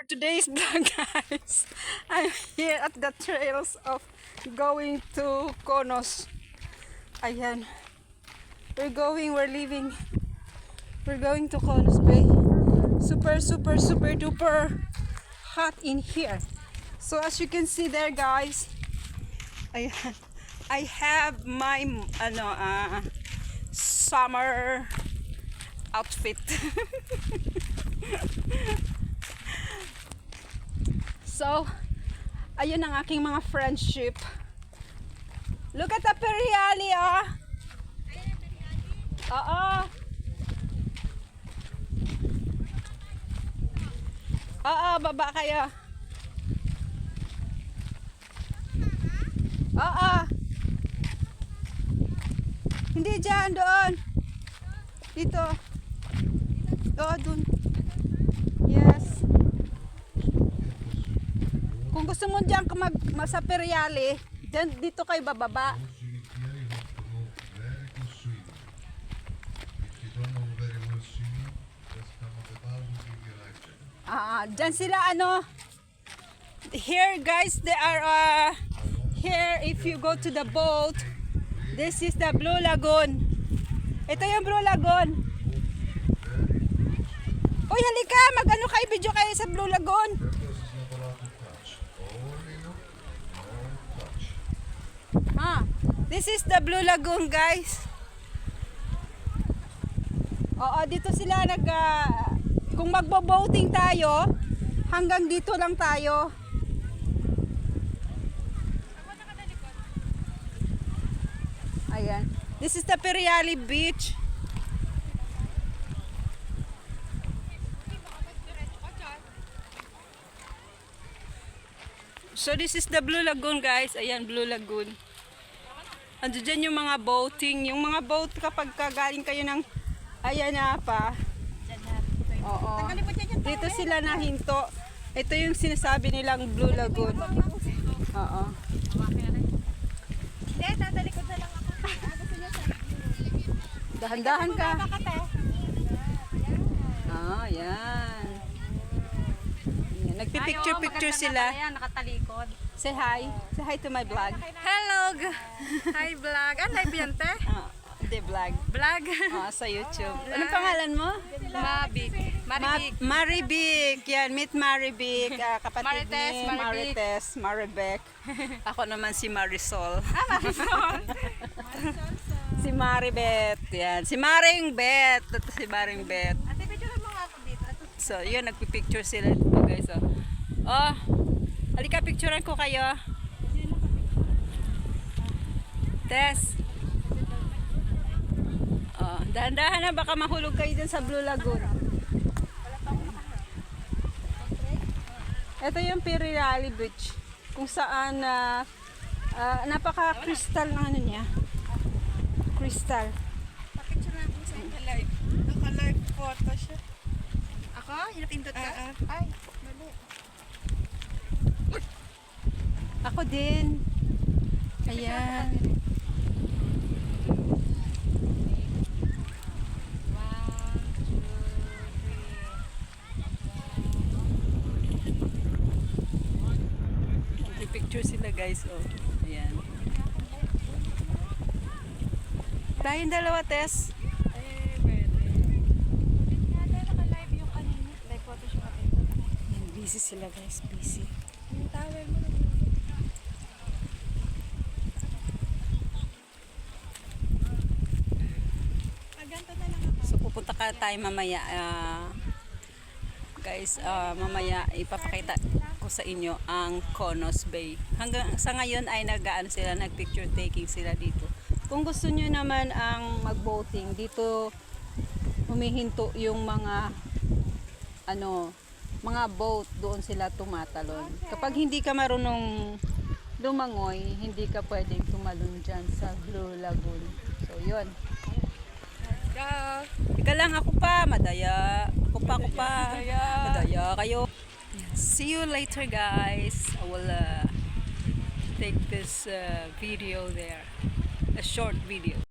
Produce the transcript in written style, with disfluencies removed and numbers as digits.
today's vlog, guys. I'm here at the trails of going to Conos. Ayan. We're going to Conos Bay. Super duper hot in here. So as you can see there, guys, ayan, I have my summer outfit. So, ayun ang aking mga friendship. Look at the Periali, oh. Oo. Oo, baba kayo. Oo. Hindi dyan, doon. Dito. Doon. Yes. Kung gusto mo dyan sa Periali, dito kayo bababa. Dyan sila here guys, they are here if you go to the boat. This is the Blue Lagoon. Ito yung Blue Lagoon. Uy, halika, mag-ano kayo, video kayo sa Blue Lagoon. This is the Blue Lagoon, guys. Oo, dito sila kung magbo-boating tayo, hanggang dito lang tayo. Ayan. This is the Periali Beach. So this is the Blue Lagoon, guys. Ayan, Blue Lagoon. Ando dyan yung mga boating. Yung mga boat kapag galing kayo ng ayan na pa. Oo. Dito sila nahinto. Ito yung sinasabi nilang Blue Lagoon. Oo. Tatalikod na lang ako. Dahan-dahan ka. Yan. Nagpipicture sila. Nakatalikod. Say hi. Say hi to my vlog. Hello. Hi vlog. Live yan, te? Hindi, vlog. Vlog. Sa YouTube. Anong pangalan mo? Mabik. Maribik. Maribik. Yan, meet Maribik. Kapatid Marites, ni Maribik. Marites, Maribek. Ako naman si Marisol. Si Maribet. Yan. Si Maring Bet. Ito si Maring Bet. Ate, picture mo nga ako dito. So, yun, nagpipicture sila dito, guys. Oh, halika, picturean ko kayo. Tess. Oh, dahan-dahan na, baka mahulog kayo dun sa Blue Lagoon. Ito yung Periali Beach, kung saan napaka-crystal ng ano niya. Crystal. Picture na ako sa live. Naka-live photo siya. Ako? Hinapindot ka? Ay, mali. Ako din. Ayan. Picture sila, guys. Oh, ayan. Tayong dalawa, Tess. Naka-live yung kanina. Live photo siya kapindot. Busy sila, guys. Busy. Yung towel mo. Ganto na lang ako. So, pupunta tayo mamaya. Guys, mamaya ipapakita ko sa inyo ang Conos Bay. Hanggang sa ngayon ay nag-picture taking sila dito. Kung gusto nyo naman ang mag-boating, dito humihinto yung mga mga boat, doon sila tumatalon. Kapag hindi ka marunong lumangoy, hindi ka pwedeng tumalon dyan sa Blue Lagoon. So, yun. Go! Ika lang, ako pa, madaya. Ako pa. Madaya kayo. See you later, guys. I will take this video there. A short video.